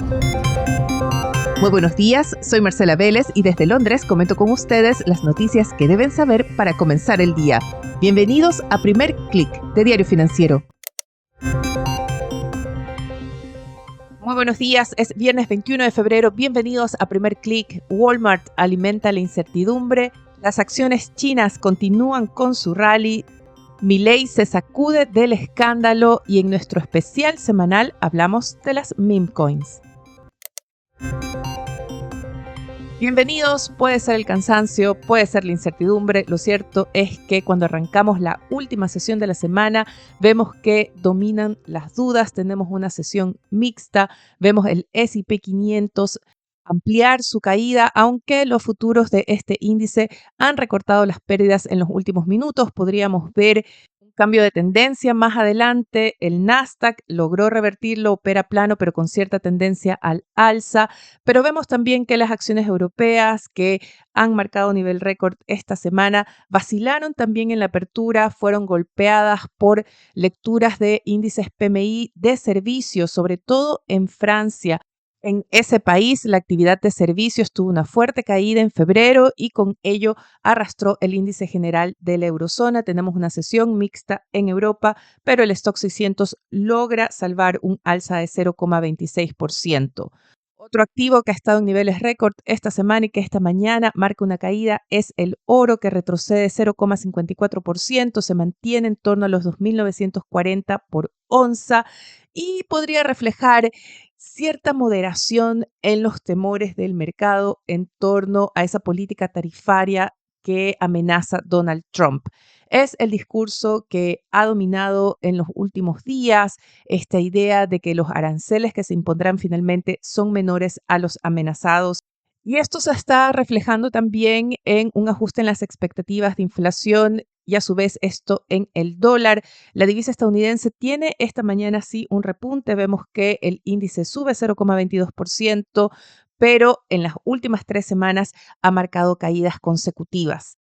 Muy buenos días, soy Marcela Vélez y desde Londres comento con ustedes las noticias que deben saber para comenzar el día. Bienvenidos a Primer Click de Diario Financiero. Muy buenos días, es viernes 21 de febrero. Bienvenidos a Primer Click. Walmart alimenta la incertidumbre. Las acciones chinas continúan con su rally. Milei se sacude del escándalo y en nuestro especial semanal hablamos de las meme coins. Bienvenidos, puede ser el cansancio, puede ser la incertidumbre. Lo cierto es que cuando arrancamos la última sesión de la semana, vemos que dominan las dudas, tenemos una sesión mixta, vemos el S&P 500 ampliar su caída, aunque los futuros de este índice han recortado las pérdidas en los últimos minutos. Podríamos ver un cambio de tendencia más adelante. El Nasdaq logró revertirlo, opera plano, pero con cierta tendencia al alza. Pero vemos también que las acciones europeas que han marcado nivel récord esta semana vacilaron también en la apertura, fueron golpeadas por lecturas de índices PMI de servicios, sobre todo en Francia. En ese país, la actividad de servicios tuvo una fuerte caída en febrero y con ello arrastró el índice general de la eurozona. Tenemos una sesión mixta en Europa, pero el Stoxx 600 logra salvar un alza de 0,26%. Otro activo que ha estado en niveles récord esta semana y que esta mañana marca una caída es el oro, que retrocede 0,54%, se mantiene en torno a los 2.940 por onza y podría reflejar cierta moderación en los temores del mercado en torno a esa política tarifaria que amenaza Donald Trump. Es el discurso que ha dominado en los últimos días, esta idea de que los aranceles que se impondrán finalmente son menores a los amenazados. Y esto se está reflejando también en un ajuste en las expectativas de inflación y a su vez esto en el dólar. La divisa estadounidense tiene esta mañana sí un repunte. Vemos que el índice sube 0,22%, pero en las últimas 3 semanas ha marcado caídas consecutivas.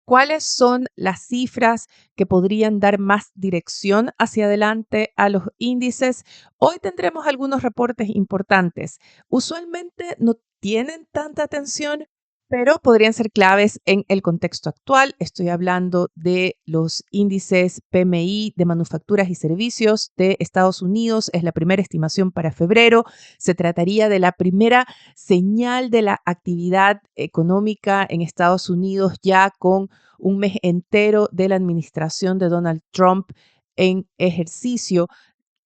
¿Cuáles son las cifras que podrían dar más dirección hacia adelante a los índices? Hoy tendremos algunos reportes importantes. Usualmente no tienen tanta atención, pero podrían ser claves en el contexto actual. Estoy hablando de los índices PMI de manufacturas y servicios de Estados Unidos. Es la primera estimación para febrero. Se trataría de la primera señal de la actividad económica en Estados Unidos ya con un mes entero de la administración de Donald Trump en ejercicio.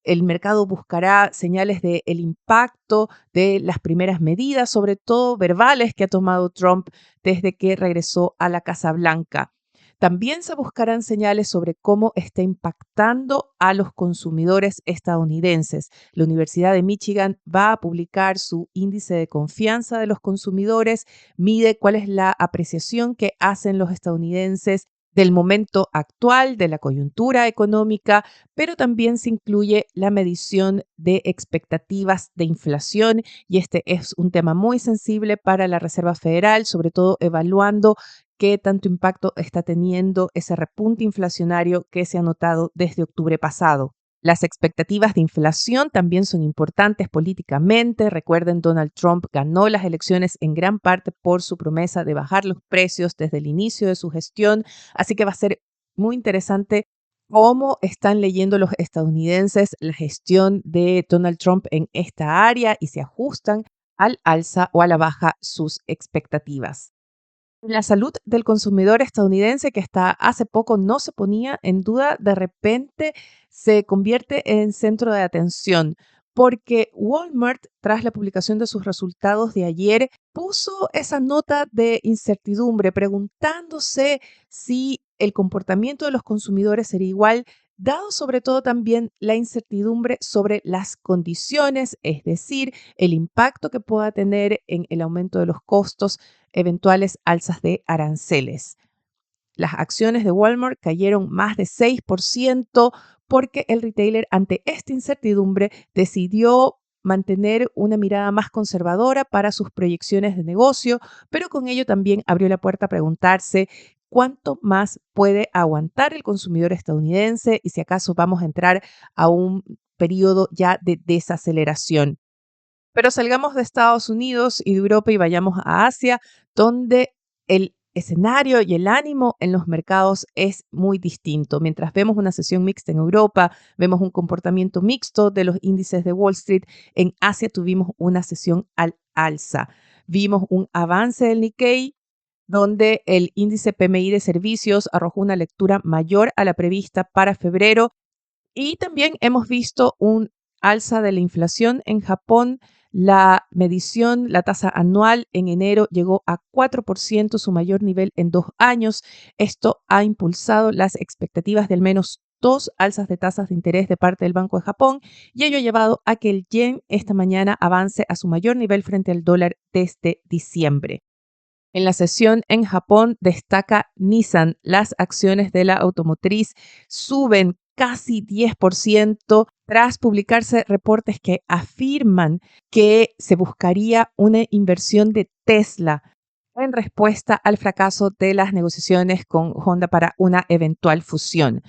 El mercado buscará señales del impacto de las primeras medidas, sobre todo verbales, que ha tomado Trump desde que regresó a la Casa Blanca. También se buscarán señales sobre cómo está impactando a los consumidores estadounidenses. La Universidad de Michigan va a publicar su índice de confianza de los consumidores, mide cuál es la apreciación que hacen los estadounidenses del momento actual, de la coyuntura económica, pero también se incluye la medición de expectativas de inflación y este es un tema muy sensible para la Reserva Federal, sobre todo evaluando qué tanto impacto está teniendo ese repunte inflacionario que se ha notado desde octubre pasado. Las expectativas de inflación también son importantes políticamente. Recuerden, Donald Trump ganó las elecciones en gran parte por su promesa de bajar los precios desde el inicio de su gestión, así que va a ser muy interesante cómo están leyendo los estadounidenses la gestión de Donald Trump en esta área y si ajustan al alza o a la baja sus expectativas. La salud del consumidor estadounidense, que hasta hace poco no se ponía en duda, de repente se convierte en centro de atención porque Walmart, tras la publicación de sus resultados de ayer, puso esa nota de incertidumbre preguntándose si el comportamiento de los consumidores sería igual, dado sobre todo también la incertidumbre sobre las condiciones, es decir, el impacto que pueda tener en el aumento de los costos, eventuales alzas de aranceles. Las acciones de Walmart cayeron más de 6% porque el retailer, ante esta incertidumbre, decidió mantener una mirada más conservadora para sus proyecciones de negocio, pero con ello también abrió la puerta a preguntarse cuánto más puede aguantar el consumidor estadounidense y si acaso vamos a entrar a un periodo ya de desaceleración. Pero salgamos de Estados Unidos y de Europa y vayamos a Asia, donde el escenario y el ánimo en los mercados es muy distinto. Mientras vemos una sesión mixta en Europa, vemos un comportamiento mixto de los índices de Wall Street, en Asia tuvimos una sesión al alza. Vimos un avance del Nikkei, donde el índice PMI de servicios arrojó una lectura mayor a la prevista para febrero, y también hemos visto un alza de la inflación en Japón. La medición, la tasa anual en enero llegó a 4%, su mayor nivel en 2 años. Esto ha impulsado las expectativas de al menos dos alzas de tasas de interés de parte del Banco de Japón, y ello ha llevado a que el yen esta mañana avance a su mayor nivel frente al dólar desde diciembre. En la sesión en Japón destaca Nissan. Las acciones de la automotriz suben casi 10% tras publicarse reportes que afirman que se buscaría una inversión de Tesla en respuesta al fracaso de las negociaciones con Honda para una eventual fusión.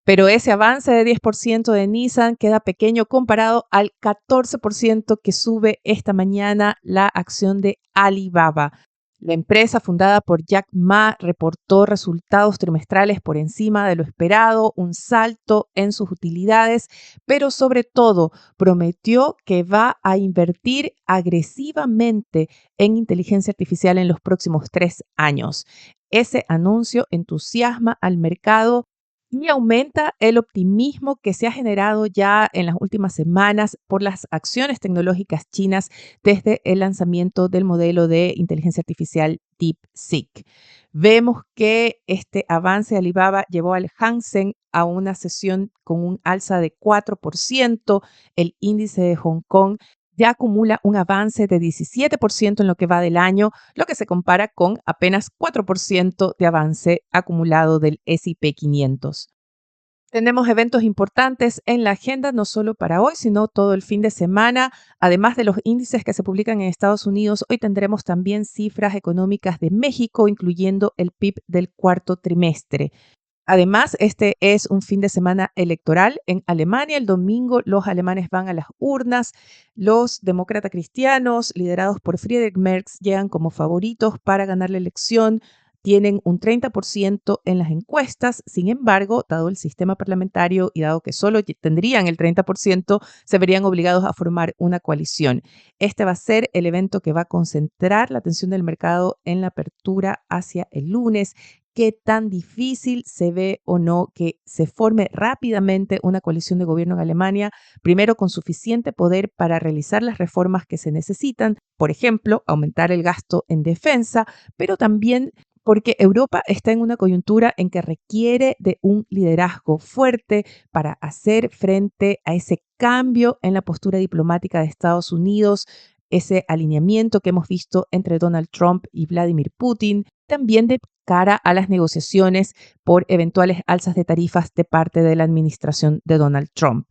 Pero ese avance de 10% de Nissan queda pequeño comparado al 14% que sube esta mañana la acción de Alibaba. La empresa, fundada por Jack Ma, reportó resultados trimestrales por encima de lo esperado, un salto en sus utilidades, pero sobre todo prometió que va a invertir agresivamente en inteligencia artificial en los próximos 3 años. Ese anuncio entusiasma al mercado y aumenta el optimismo que se ha generado ya en las últimas semanas por las acciones tecnológicas chinas desde el lanzamiento del modelo de inteligencia artificial DeepSeek. Vemos que este avance de Alibaba llevó al Hang Seng a una sesión con un alza de 4%. El índice de Hong Kong ya acumula un avance de 17% en lo que va del año, lo que se compara con apenas 4% de avance acumulado del S&P 500. Tenemos eventos importantes en la agenda, no solo para hoy, sino todo el fin de semana. Además de los índices que se publican en Estados Unidos, hoy tendremos también cifras económicas de México, incluyendo el PIB del cuarto trimestre. Además, este es un fin de semana electoral en Alemania. El domingo los alemanes van a las urnas. Los demócratas cristianos, liderados por Friedrich Merz, llegan como favoritos para ganar la elección. Tienen un 30% en las encuestas. Sin embargo, dado el sistema parlamentario y dado que solo tendrían el 30%, se verían obligados a formar una coalición. Este va a ser el evento que va a concentrar la atención del mercado en la apertura hacia el lunes. Qué tan difícil se ve o no que se forme rápidamente una coalición de gobierno en Alemania, primero con suficiente poder para realizar las reformas que se necesitan, por ejemplo, aumentar el gasto en defensa, pero también porque Europa está en una coyuntura en que requiere de un liderazgo fuerte para hacer frente a ese cambio en la postura diplomática de Estados Unidos, ese alineamiento que hemos visto entre Donald Trump y Vladimir Putin, también de cara a las negociaciones por eventuales alzas de tarifas de parte de la administración de Donald Trump.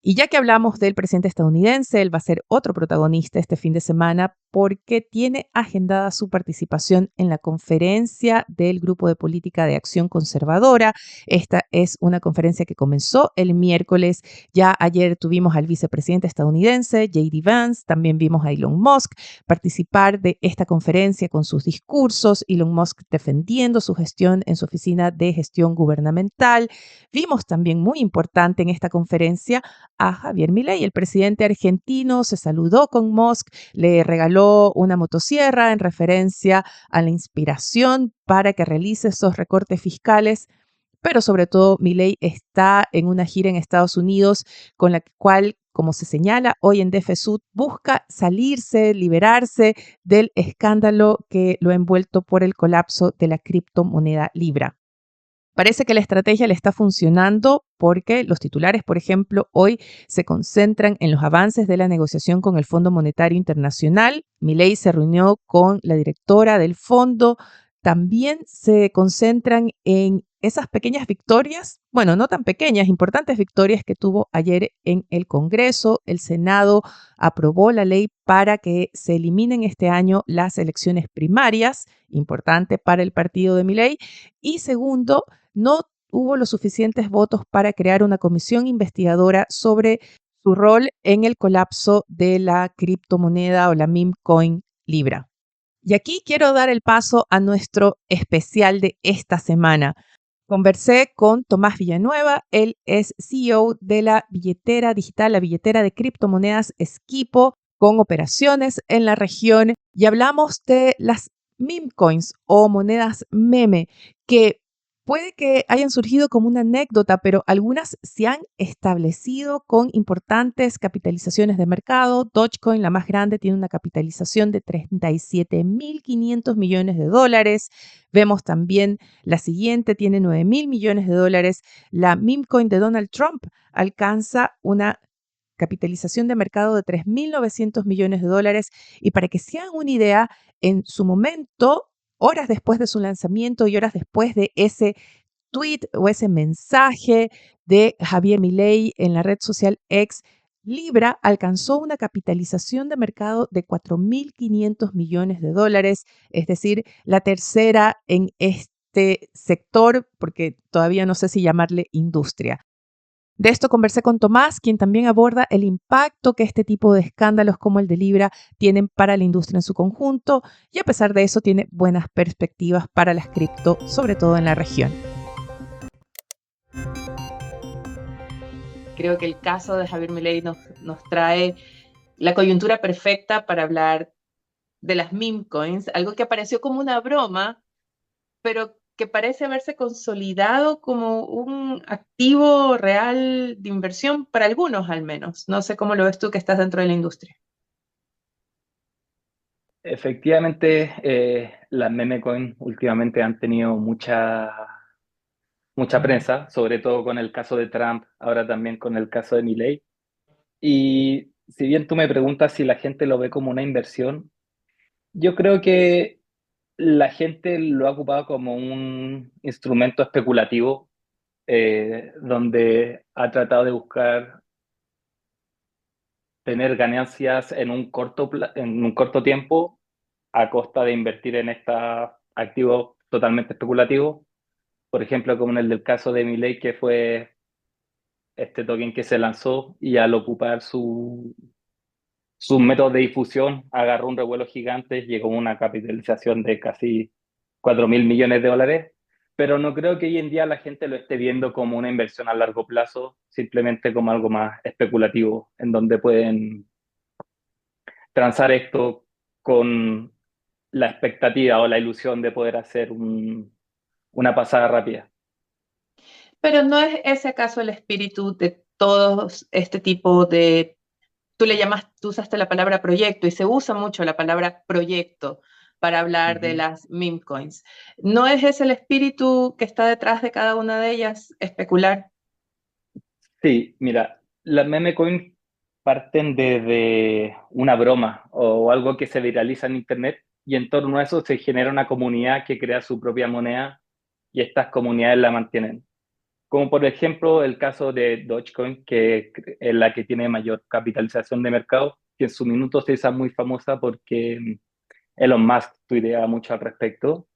Y ya que hablamos del presidente estadounidense, él va a ser otro protagonista este fin de semana porque tiene agendada su participación en la conferencia del Grupo de Política de Acción Conservadora. Esta es una conferencia que comenzó el miércoles. Ya ayer tuvimos al vicepresidente estadounidense, J.D. Vance, también vimos a Elon Musk participar de esta conferencia con sus discursos, Elon Musk defendiendo su gestión en su oficina de gestión gubernamental. Vimos también muy importante en esta conferencia a Javier Milei, el presidente argentino, se saludó con Musk, le regaló una motosierra en referencia a la inspiración para que realice esos recortes fiscales, pero sobre todo Milei está en una gira en Estados Unidos con la cual, como se señala hoy en DFSUD, busca salirse, liberarse del escándalo que lo ha envuelto por el colapso de la criptomoneda Libra. Parece que la estrategia le está funcionando porque los titulares, por ejemplo, hoy se concentran en los avances de la negociación con el Fondo Monetario Internacional. Milei se reunió con la directora del fondo. También se concentran en esas pequeñas victorias, bueno, no tan pequeñas, importantes victorias que tuvo ayer en el Congreso. El Senado aprobó la ley para que se eliminen este año las elecciones primarias, importante para el partido de Milei. Y segundo, no hubo los suficientes votos para crear una comisión investigadora sobre su rol en el colapso de la criptomoneda o la meme coin Libra. Y aquí quiero dar el paso a nuestro especial de esta semana. Conversé con Tomás Villanueva, él es CEO de la billetera digital, la billetera de criptomonedas Esquipo, con operaciones en la región, y hablamos de las meme coins o monedas meme, que puede que hayan surgido como una anécdota, pero algunas se han establecido con importantes capitalizaciones de mercado. Dogecoin, la más grande, tiene una capitalización de 37.500 millones de dólares. Vemos también la siguiente, tiene 9.000 millones de dólares. La meme coin de Donald Trump alcanza una capitalización de mercado de 3.900 millones de dólares. Y para que se hagan una idea, en su momento, horas después de su lanzamiento y horas después de ese tweet o ese mensaje de Javier Milei en la red social X, Libra alcanzó una capitalización de mercado de 4.500 millones de dólares, es decir, la tercera en este sector, porque todavía no sé si llamarle industria. De esto conversé con Tomás, quien también aborda el impacto que este tipo de escándalos como el de Libra tienen para la industria en su conjunto, y a pesar de eso tiene buenas perspectivas para las cripto, sobre todo en la región. Creo que el caso de Javier Milei nos trae la coyuntura perfecta para hablar de las meme coins, algo que apareció como una broma, pero que parece haberse consolidado como un activo real de inversión para algunos al menos. No sé cómo lo ves tú que estás dentro de la industria. Efectivamente, las meme coin últimamente han tenido mucha prensa, sobre todo con el caso de Trump, ahora también con el caso de Milei. Y si bien tú me preguntas si la gente lo ve como una inversión, yo creo que la gente lo ha ocupado como un instrumento especulativo, donde ha tratado de buscar tener ganancias en un corto tiempo a costa de invertir en estos activos totalmente especulativos. Por ejemplo, como en el del caso de Milei, que fue este token que se lanzó y al ocupar sus métodos de difusión agarró un revuelo gigante, llegó a una capitalización de casi 4.000 millones de dólares, pero no creo que hoy en día la gente lo esté viendo como una inversión a largo plazo, simplemente como algo más especulativo, en donde pueden transar esto con la expectativa o la ilusión de poder hacer una pasada rápida. Pero no es ese acaso el espíritu de todos este tipo de, tú usaste la palabra proyecto y se usa mucho la palabra proyecto para hablar de Ujú. las meme coins. ¿No es ese el espíritu que está detrás de cada una de ellas, especular? Sí, mira, las meme coins parten de una broma o algo que se viraliza en internet y en torno a eso se genera una comunidad que crea su propia moneda y estas comunidades la mantienen. Como por ejemplo el caso de Dogecoin, que es la que tiene mayor capitalización de mercado, que en su minuto se hizo muy famosa porque Elon Musk tuitea mucho al respecto.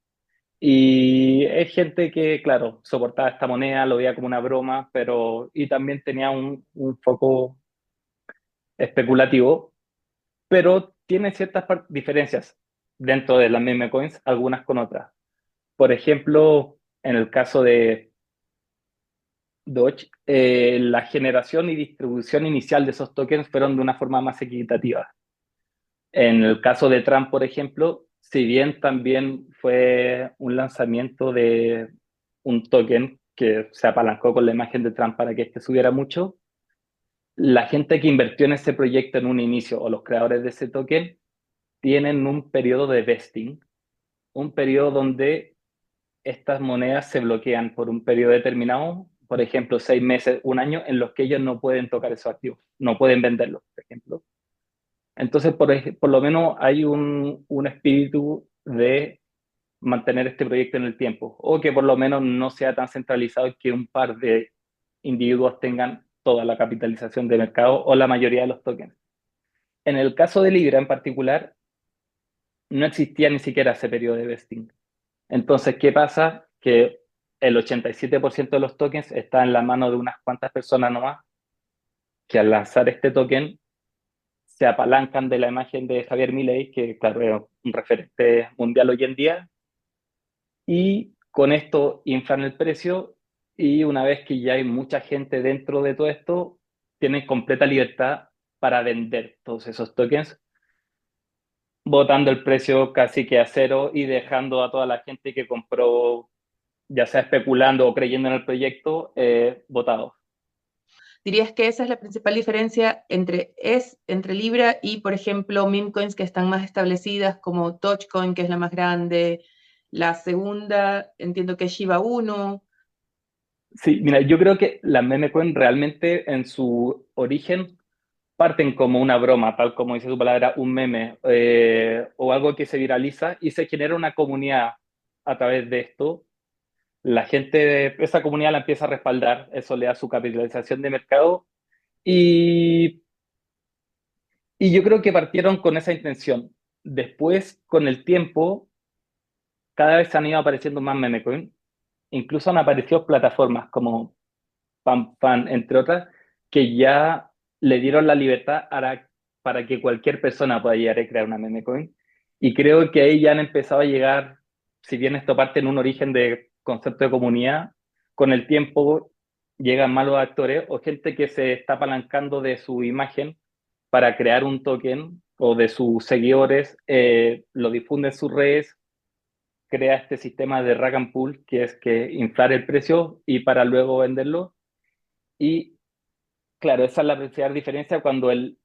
Y es gente que, claro, soportaba esta moneda, lo veía como una broma, pero y también tenía un foco especulativo, pero tiene ciertas diferencias dentro de las meme coins, algunas con otras. Por ejemplo, en el caso de Doge, la generación y distribución inicial de esos tokens fueron de una forma más equitativa. En el caso de Trump, por ejemplo, si bien también fue un lanzamiento de un token que se apalancó con la imagen de Trump para que este subiera mucho, la gente que invirtió en ese proyecto en un inicio o los creadores de ese token tienen un periodo de vesting, un periodo donde estas monedas se bloquean por un periodo determinado, por ejemplo, 6 meses, un año, en los que ellos no pueden tocar esos activos, no pueden venderlos, por ejemplo. Entonces, por lo menos hay un espíritu de mantener este proyecto en el tiempo, o que por lo menos no sea tan centralizado que un par de individuos tengan toda la capitalización de mercado o la mayoría de los tokens. En el caso de Libra en particular, no existía ni siquiera ese periodo de vesting. Entonces, ¿qué pasa? Que el 87% de los tokens está en la mano de unas cuantas personas nomás que al lanzar este token se apalancan de la imagen de Javier Milei, que claro, es un referente mundial hoy en día, y con esto inflan el precio y una vez que ya hay mucha gente dentro de todo esto, tienen completa libertad para vender todos esos tokens, botando el precio casi que a cero y dejando a toda la gente que compró, ya sea especulando o creyendo en el proyecto, votado. ¿Dirías que esa es la principal diferencia entre Libra y, por ejemplo, meme coins que están más establecidas como Dogecoin, que es la más grande? La segunda, entiendo que es Shiba Inu. Sí, mira, yo creo que las meme coin realmente en su origen parten como una broma, tal como dice su palabra, un meme o algo que se viraliza y se genera una comunidad a través de esto. La gente de esa comunidad la empieza a respaldar, eso le da su capitalización de mercado y, y yo creo que partieron con esa intención. Después, con el tiempo, cada vez han ido apareciendo más meme coin. Incluso han aparecido plataformas como PanFan, entre otras, que ya le dieron la libertad para que cualquier persona pueda llegar a crear una meme coin. Y creo que ahí ya han empezado a llegar, si bien esto parte en un origen de concepto de comunidad, con el tiempo llegan malos actores o gente que se está apalancando de su imagen para crear un token o de sus seguidores, lo difunde en sus redes, crea este sistema de rag and pull, que es que inflar el precio y para luego venderlo. Y claro, esa es la principal diferencia cuando el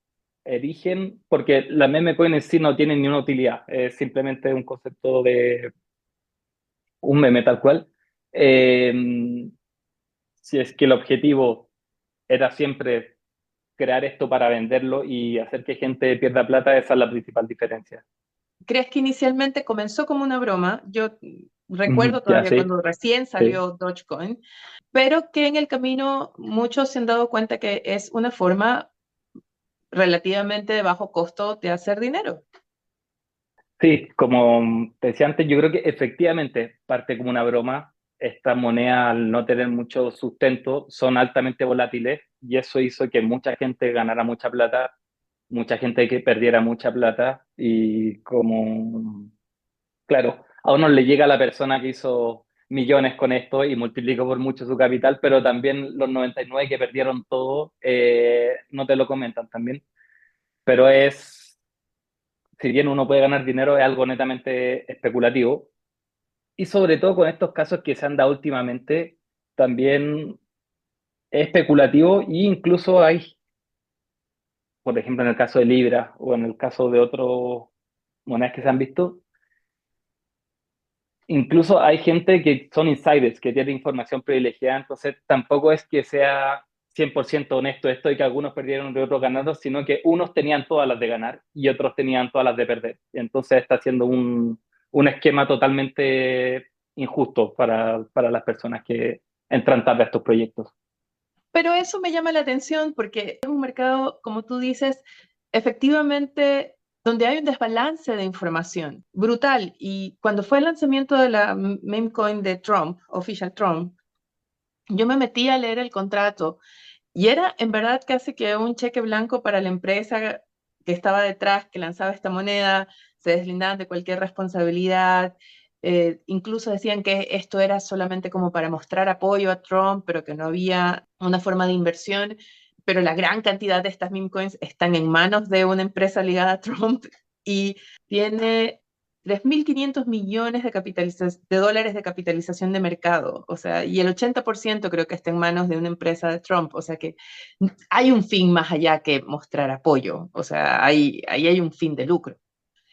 origen, porque la meme coin en sí no tiene ni una utilidad, es simplemente un concepto de un meme tal cual. Eh, si es que el objetivo era siempre crear esto para venderlo y hacer que gente pierda plata, esa es la principal diferencia. ¿Crees que inicialmente comenzó como una broma? Yo Ujú, recuerdo ya, todavía sí, cuando recién sí. salió Dogecoin, pero que en el camino muchos se han dado cuenta que es una forma relativamente de bajo costo de hacer dinero. Sí, como te decía antes, yo creo que efectivamente parte como una broma. Estas monedas, al no tener mucho sustento, son altamente volátiles y eso hizo que mucha gente ganara mucha plata, mucha gente que perdiera mucha plata y como, claro, a uno le llega la persona que hizo millones con esto y multiplicó por mucho su capital, pero también los 99 que perdieron todo, no te lo comentan también, pero es, si bien uno puede ganar dinero, es algo netamente especulativo. Y sobre todo con estos casos que se han dado últimamente, también es especulativo e incluso hay, por ejemplo, en el caso de Libra o en el caso de otras monedas que se han visto, incluso hay gente que son insiders, que tiene información privilegiada, entonces tampoco es que sea 100% honesto esto y que algunos perdieron y otros ganaron, sino que unos tenían todas las de ganar y otros tenían todas las de perder. Entonces está siendo un esquema totalmente injusto para las personas que entran tarde a estos proyectos. Pero eso me llama la atención porque es un mercado, como tú dices, efectivamente donde hay un desbalance de información brutal. Y cuando fue el lanzamiento de la meme coin de Trump, Official Trump, yo me metí a leer el contrato y era en verdad casi que un cheque blanco para la empresa que estaba detrás, que lanzaba esta moneda, se deslindaban de cualquier responsabilidad. Incluso decían que esto era solamente como para mostrar apoyo a Trump, pero que no había una forma de inversión. Pero la gran cantidad de estas meme coins están en manos de una empresa ligada a Trump y tiene 3.500 millones de dólares de capitalización de mercado, o sea, y el 80% creo que está en manos de una empresa de Trump, o sea que hay un fin más allá que mostrar apoyo, o sea, ahí hay un fin de lucro.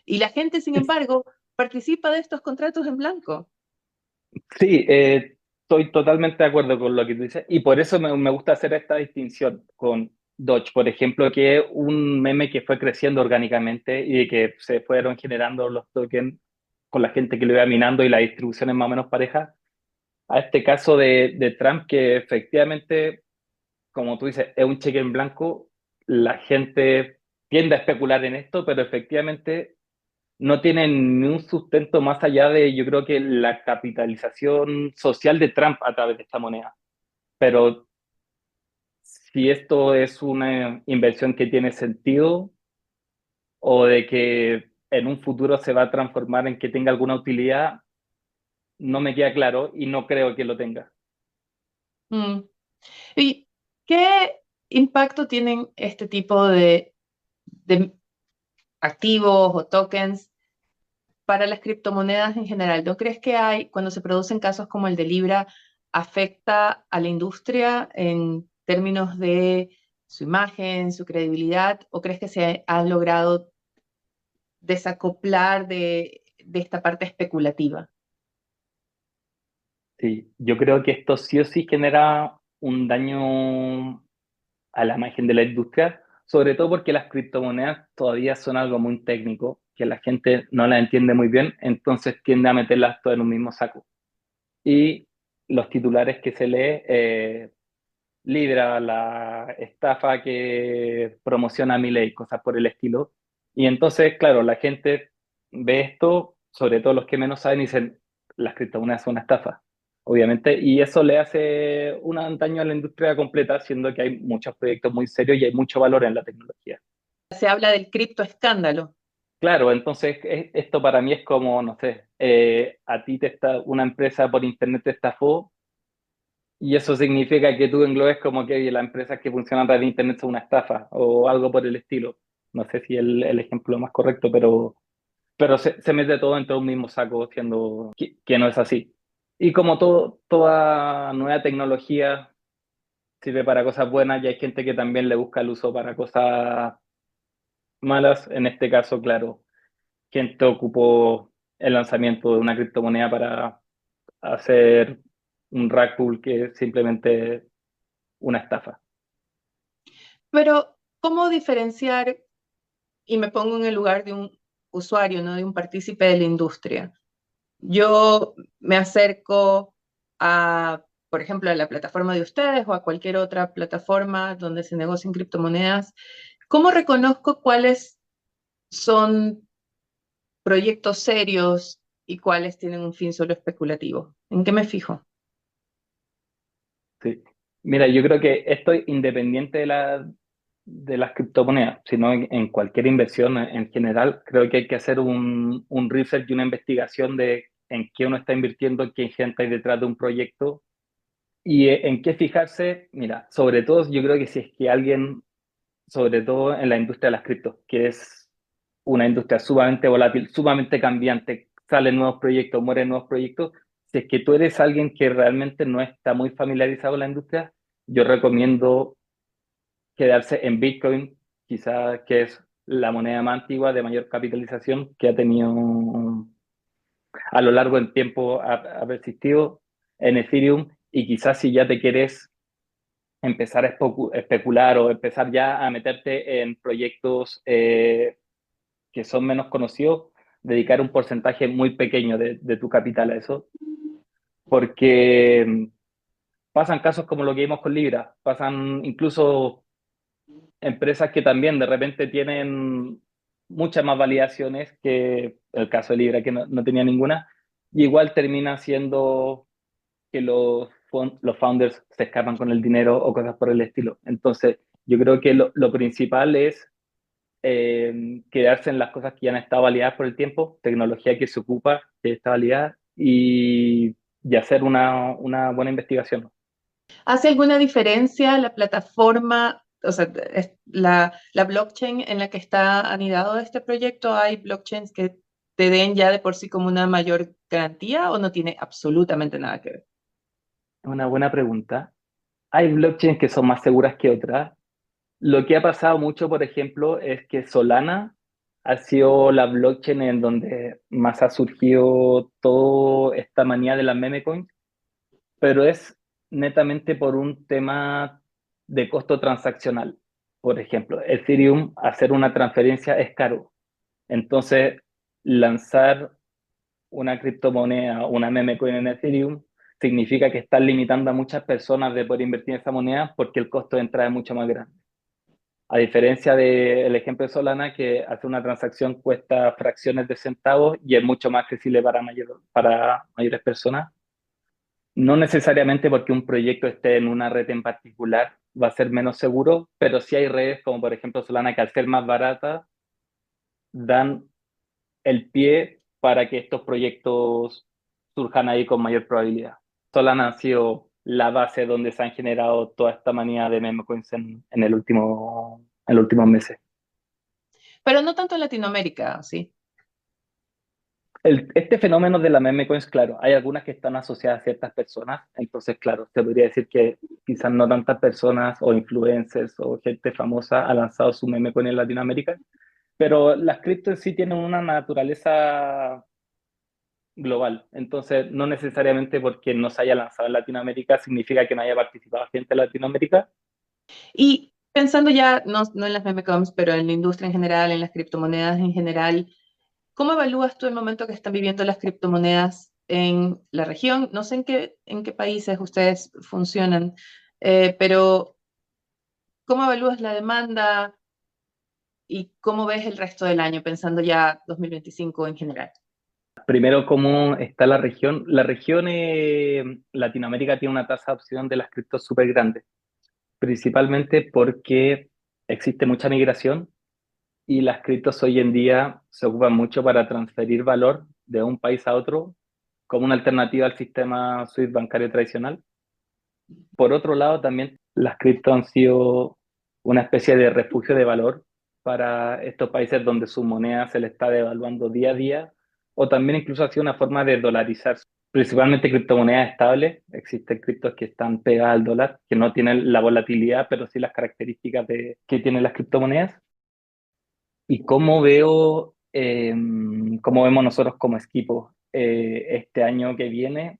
Y la gente, sin embargo, participa de estos contratos en blanco. Sí, estoy totalmente de acuerdo con lo que tú dices y por eso me gusta hacer esta distinción con Dodge, por ejemplo, que es un meme que fue creciendo orgánicamente y que se fueron generando los tokens con la gente que lo iba minando y la distribución es más o menos pareja, a este caso de Trump que efectivamente, como tú dices, es un cheque en blanco, la gente tiende a especular en esto, pero efectivamente no tienen ni un sustento más allá de, yo creo que la capitalización social de Trump a través de esta moneda. Pero si esto es una inversión que tiene sentido o de que en un futuro se va a transformar en que tenga alguna utilidad, no me queda claro y no creo que lo tenga. Mm. ¿Y qué impacto tienen este tipo de activos o tokens para las criptomonedas en general? ¿No crees que hay, cuando se producen casos como el de Libra, afecta a la industria en términos de su imagen, su credibilidad? ¿O crees que se han logrado desacoplar de esta parte especulativa? Sí, yo creo que esto sí o sí genera un daño a la imagen de la industria, sobre todo porque las criptomonedas todavía son algo muy técnico, que la gente no las entiende muy bien, entonces tiende a meterlas todas en un mismo saco. Y los titulares que se lee, Libra, la estafa que promociona Milei, cosas por el estilo. Y entonces, claro, la gente ve esto, sobre todo los que menos saben, y dicen, las criptomonedas son una estafa, obviamente, y eso le hace un daño a la industria completa, siendo que hay muchos proyectos muy serios y hay mucho valor en la tecnología. Se habla del criptoescándalo. Claro, entonces esto para mí es como, no sé, a ti una empresa por internet te estafó. Y eso significa que tú englobes como que las empresas que funcionan a través de Internet son una estafa o algo por el estilo. No sé si el ejemplo más correcto, pero se mete todo dentro de un mismo saco, siendo que no es así. Y como toda nueva tecnología sirve para cosas buenas, y hay gente que también le busca el uso para cosas malas. En este caso, claro, gente ocupó el lanzamiento de una criptomoneda para hacer un rug pull que es simplemente una estafa. Pero, ¿cómo diferenciar? Y me pongo en el lugar de un usuario, no de un partícipe de la industria. Yo me acerco a, por ejemplo, a la plataforma de ustedes o a cualquier otra plataforma donde se negocien criptomonedas. ¿Cómo reconozco cuáles son proyectos serios y cuáles tienen un fin solo especulativo? ¿En qué me fijo? Sí. Mira, yo creo que esto es independiente de las criptomonedas, sino en cualquier inversión en general, creo que hay que hacer un research y una investigación de en qué uno está invirtiendo, en qué gente hay detrás de un proyecto y en qué fijarse. Mira, sobre todo yo creo que si es que alguien, sobre todo en la industria de las criptos, que es una industria sumamente volátil, sumamente cambiante, salen nuevos proyectos, mueren nuevos proyectos. Si es que tú eres alguien que realmente no está muy familiarizado con la industria, yo recomiendo quedarse en Bitcoin, quizás que es la moneda más antigua de mayor capitalización que ha tenido a lo largo del tiempo, ha persistido en Ethereum, y quizás si ya te quieres empezar a especular o empezar ya a meterte en proyectos que son menos conocidos, dedicar un porcentaje muy pequeño de tu capital a eso, porque pasan casos como lo que vimos con Libra, pasan incluso empresas que también de repente tienen muchas más validaciones que el caso de Libra, que no tenía ninguna, y igual termina siendo que los founders se escapan con el dinero o cosas por el estilo. Entonces, yo creo que lo principal es quedarse en las cosas que ya han estado validadas por el tiempo, tecnología que se ocupa, que está validada, y hacer una buena investigación. ¿Hace alguna diferencia la plataforma, o sea, la blockchain en la que está anidado este proyecto? ¿Hay blockchains que te den ya de por sí como una mayor garantía o no tiene absolutamente nada que ver? Es una buena pregunta. Hay blockchains que son más seguras que otras. Lo que ha pasado mucho, por ejemplo, es que Solana ha sido la blockchain en donde más ha surgido toda esta manía de las meme coins, pero es netamente por un tema de costo transaccional. Por ejemplo, Ethereum, hacer una transferencia es caro. Entonces, lanzar una criptomoneda, una meme coin en Ethereum, significa que estás limitando a muchas personas de poder invertir en esa moneda porque el costo de entrada es mucho más grande. A diferencia del ejemplo de Solana, que hacer una transacción cuesta fracciones de centavos y es mucho más accesible para mayores personas. No necesariamente porque un proyecto esté en una red en particular va a ser menos seguro, pero sí hay redes como por ejemplo Solana que al ser más barata dan el pie para que estos proyectos surjan ahí con mayor probabilidad. Solana ha sido la base donde se han generado toda esta manía de meme coins en en los últimos meses. Pero no tanto en Latinoamérica, ¿sí? Este fenómeno de la meme coins, claro, hay algunas que están asociadas a ciertas personas, entonces, claro, se podría decir que quizás no tantas personas o influencers o gente famosa ha lanzado su meme coin en Latinoamérica, pero las cripto en sí tienen una naturaleza global, entonces no necesariamente porque no se haya lanzado en Latinoamérica significa que no haya participado gente en Latinoamérica. Y pensando ya, no en las meme coins, pero en la industria en general, en las criptomonedas en general, ¿cómo evalúas tú el momento que están viviendo las criptomonedas en la región? No sé en qué países ustedes funcionan, pero ¿cómo evalúas la demanda y cómo ves el resto del año, pensando ya 2025 en general? Primero, ¿cómo está la región? La región Latinoamérica tiene una tasa de adopción de las criptos súper grande, principalmente porque existe mucha migración y las criptos hoy en día se ocupan mucho para transferir valor de un país a otro como una alternativa al sistema SWIFT bancario tradicional. Por otro lado, también las criptos han sido una especie de refugio de valor para estos países donde su moneda se le está devaluando día a día, o también incluso ha sido una forma de dolarizar, principalmente criptomonedas estables. Existen criptos que están pegadas al dólar, que no tienen la volatilidad, pero sí las características que tienen las criptomonedas. ¿Y cómo vemos nosotros como equipo este año que viene?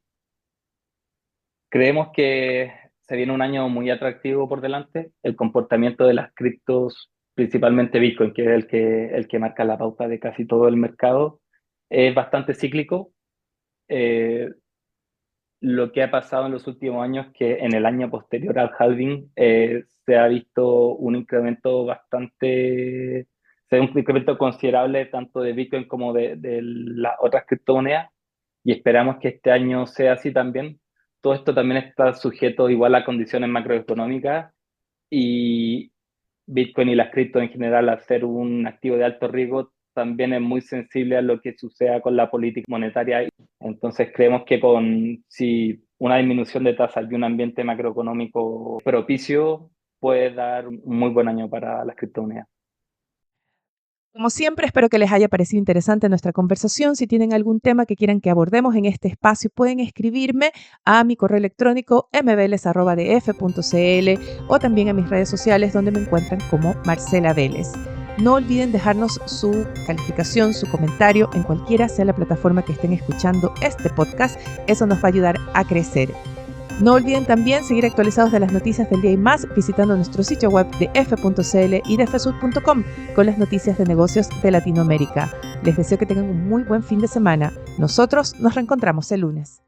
Creemos que se viene un año muy atractivo por delante. El comportamiento de las criptos, principalmente Bitcoin, que es el que marca la pauta de casi todo el mercado, es bastante cíclico. Eh, lo que ha pasado en los últimos años, que en el año posterior al halving se ha visto un incremento se ve un incremento considerable tanto de Bitcoin como de las otras criptomonedas y esperamos que este año sea así también. Todo esto también está sujeto igual a condiciones macroeconómicas y Bitcoin y las cripto en general, al ser un activo de alto riesgo, también es muy sensible a lo que suceda con la política monetaria. Entonces creemos que con si una disminución de tasas y un ambiente macroeconómico propicio puede dar un muy buen año para las criptomonedas. Como siempre, espero que les haya parecido interesante nuestra conversación. Si tienen algún tema que quieran que abordemos en este espacio, pueden escribirme a mi correo electrónico mveles@df.cl o también a mis redes sociales donde me encuentran como Marcela Vélez. No olviden dejarnos su calificación, su comentario en cualquiera sea la plataforma que estén escuchando este podcast. Eso nos va a ayudar a crecer. No olviden también seguir actualizados de las noticias del día y más visitando nuestro sitio web de f.cl y de fsud.com con las noticias de negocios de Latinoamérica. Les deseo que tengan un muy buen fin de semana. Nosotros nos reencontramos el lunes.